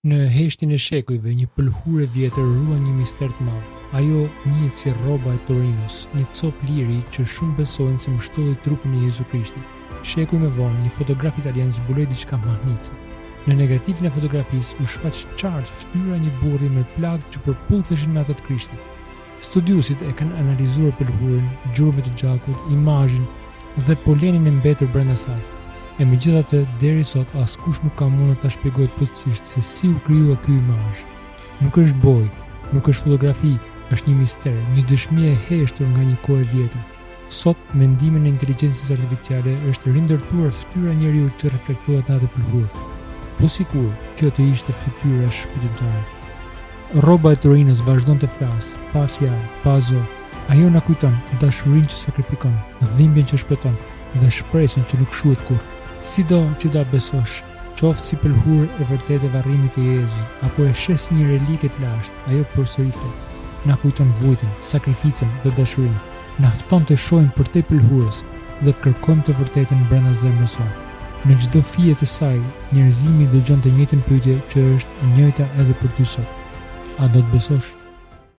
Në heshtin e shekujve, një pëlhur e vjetër ruan një mister të madh. Ajo njihet si rroba e Torinos, një cop liri që shumë besojnë se mbështolli trupin e Jezu Krishtit. Shekuj më vonë, një fotograf italian zbuloi diçka mahnitse. Në negativin e fotografisë u shfaq qartë fytyra një burri me plagë që përputheshin me ato të Krishtit. Studiuesit e kanë analizuar pëlhurën, gjurmët e gjakut, imazhin dhe polenin e mbetur brenda saj. E megjithatë, deri sot askush nuk ka mundur ta shpjegojë plotësisht se si u krijua ky imazh. Nuk është bojë, nuk është fotografi, është një mister, një dëshmi e heshtur nga një kohë e vjetër. Sot, mendimin e inteligjencës artificiale është rindërtuar fytyra e njeriu që reflektohet në atë pëlhurë. Po sikur kjo të ishte fytyra shpirtare. Rroba e Torinos vazhdon të flasë, pa fjalë, pa zë. Ajo na kujton dashurinë që sakrifikon, dhimbjen që shpëton dhe shpresën që nuk shuhet kurrë. Sido që ta besosh, qoftë si pëlhurë e vërtetë e varrimit të Jezusit, apo e shes një relike të lashtë, ajo përsëritet. Na kujton vujtën, sakrificën dhe dashurinë. Na fton të shohim përtej pëlhurës dhe të kërkojmë të vërtetën brenda zemrës sonë. Në çdo fije të saj, njerëzimi dëgjon të njëjtën pyetje që është e njëjta edhe për ty sot. A do të besosh?